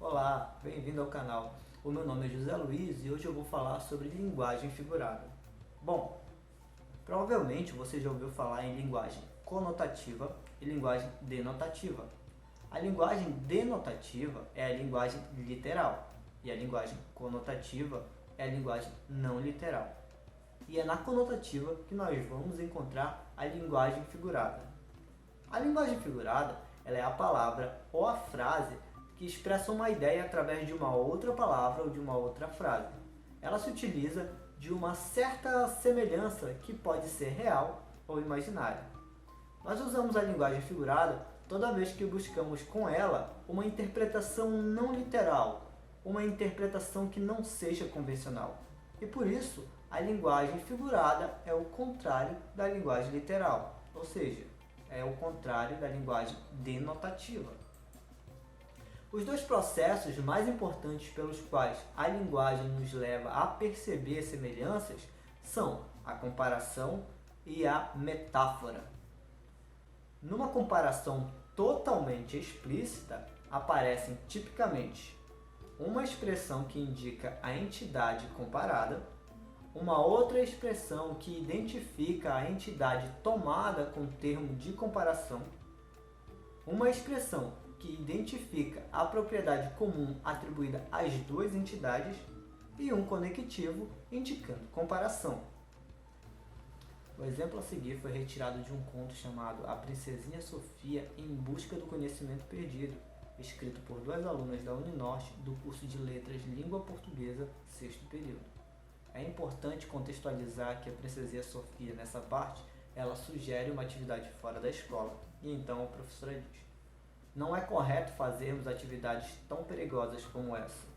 Olá, bem-vindo ao canal. O meu nome é José Luiz e hoje eu vou falar sobre linguagem figurada. Bom, provavelmente você já ouviu falar em linguagem conotativa e linguagem denotativa. A linguagem denotativa é a linguagem literal e a linguagem conotativa é a linguagem não literal. E é na conotativa que nós vamos encontrar a linguagem figurada. A linguagem figurada ela é a palavra ou a frase que expressa uma ideia através de uma outra palavra ou de uma outra frase. Ela se utiliza de uma certa semelhança que pode ser real ou imaginária. Nós usamos a linguagem figurada toda vez que buscamos com ela uma interpretação não literal, uma interpretação que não seja convencional. E por isso, a linguagem figurada é o contrário da linguagem literal, ou seja, é o contrário da linguagem denotativa. Os dois processos mais importantes pelos quais a linguagem nos leva a perceber semelhanças são a comparação e a metáfora. Numa comparação totalmente explícita, aparecem tipicamente uma expressão que indica a entidade comparada, uma outra expressão que identifica a entidade tomada com o termo de comparação, uma expressão que identifica a propriedade comum atribuída às duas entidades e um conectivo indicando comparação. O exemplo a seguir foi retirado de um conto chamado A Princesinha Sofia em Busca do Conhecimento Perdido, escrito por duas alunas da Uninorte do curso de Letras Língua Portuguesa, sexto período. É importante contextualizar que a Princesinha Sofia, nessa parte, ela sugere uma atividade fora da escola, e então a professora diz: não é correto fazermos atividades tão perigosas como essa.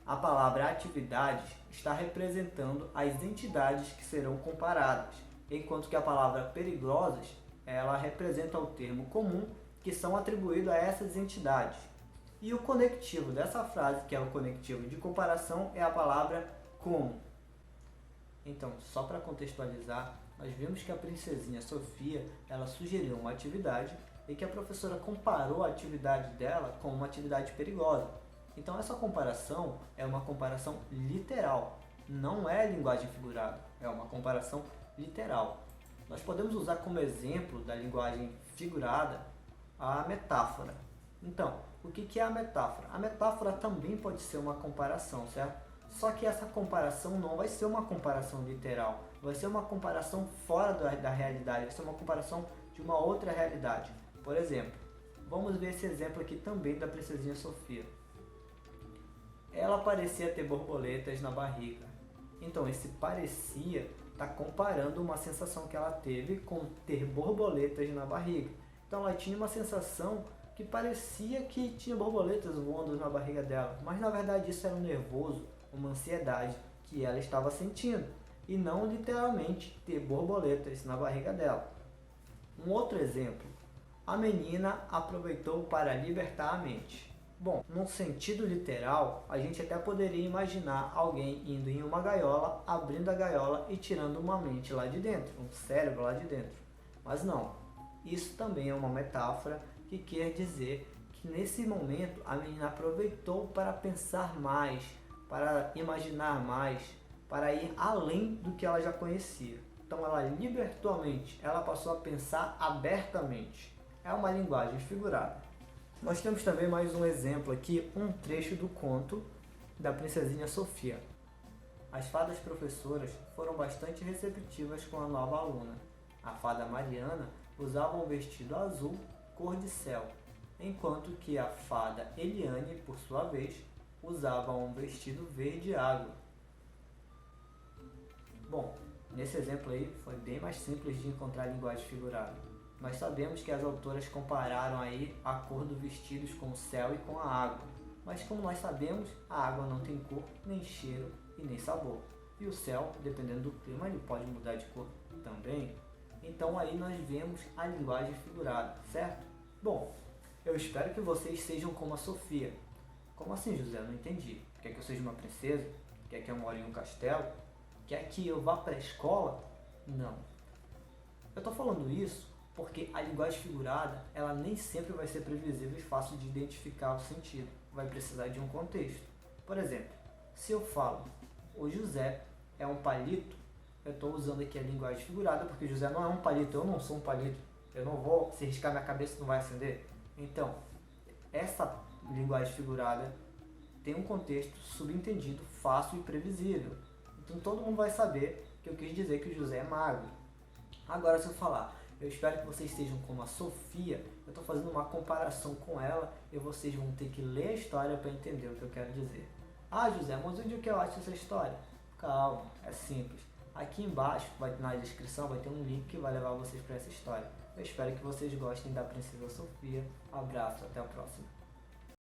A palavra atividades está representando as entidades que serão comparadas, enquanto que a palavra perigosas, ela representa o termo comum que são atribuídos a essas entidades. E o conectivo dessa frase, que é o conectivo de comparação, é a palavra como. Então, só para contextualizar, nós vimos que a princesinha Sofia, ela sugeriu uma atividade e que a professora comparou a atividade dela com uma atividade perigosa. Então essa comparação é uma comparação literal, não é linguagem figurada, é uma comparação literal. Nós podemos usar como exemplo da linguagem figurada a metáfora. Então, o que é a metáfora? A metáfora também pode ser uma comparação, certo? Só que essa comparação não vai ser uma comparação literal, vai ser uma comparação fora da realidade, vai ser uma comparação de uma outra realidade. Por exemplo, vamos ver esse exemplo aqui também da princesinha Sofia. Ela parecia ter borboletas na barriga. Então esse parecia está comparando uma sensação que ela teve com ter borboletas na barriga. Então ela tinha uma sensação que parecia que tinha borboletas voando na barriga dela, mas na verdade isso era um nervoso, uma ansiedade que ela estava sentindo, e não literalmente ter borboletas na barriga dela. Um outro exemplo, a menina aproveitou para libertar a mente. Bom, num sentido literal, a gente até poderia imaginar alguém indo em uma gaiola, abrindo a gaiola e tirando uma mente lá de dentro, um cérebro lá de dentro. Mas não, isso também é uma metáfora que quer dizer que nesse momento a menina aproveitou para pensar mais, para imaginar mais, para ir além do que ela já conhecia. Então ela libertou a mente, ela passou a pensar abertamente. É uma linguagem figurada. Nós temos também mais um exemplo aqui, um trecho do conto da Princesinha Sofia. As fadas professoras foram bastante receptivas com a nova aluna. A fada Mariana usava um vestido azul, cor de céu, enquanto que a fada Eliane, por sua vez, usava um vestido verde água. Bom, nesse exemplo aí foi bem mais simples de encontrar linguagem figurada. Nós sabemos que as autoras compararam aí a cor dos vestidos com o céu e com a água. Mas como nós sabemos, a água não tem cor, nem cheiro e nem sabor. E o céu, dependendo do clima, ele pode mudar de cor também. Então aí nós vemos a linguagem figurada, certo? Bom, eu espero que vocês sejam como a Sofia. Como assim, José? Eu não entendi. Quer que eu seja uma princesa? Quer que eu more em um castelo? Quer que eu vá para a escola? Não. Eu estou falando isso Porque a linguagem figurada, ela nem sempre vai ser previsível e fácil de identificar o sentido. Vai precisar de um contexto. Por exemplo, se eu falo, o José é um palito, eu estou usando aqui a linguagem figurada, porque o José não é um palito, eu não sou um palito. Eu não vou, se riscar minha cabeça, não vai acender. Então, essa linguagem figurada tem um contexto subentendido, fácil e previsível. Então todo mundo vai saber que eu quis dizer que o José é magro. Agora, se eu falar, eu espero que vocês sejam como a Sofia, eu estou fazendo uma comparação com ela e vocês vão ter que ler a história para entender o que eu quero dizer. Ah, José, mas onde é que eu acho essa história? Calma, é simples. Aqui embaixo, na descrição, vai ter um link que vai levar vocês para essa história. Eu espero que vocês gostem da Princesa Sofia. Abraço, até a próxima.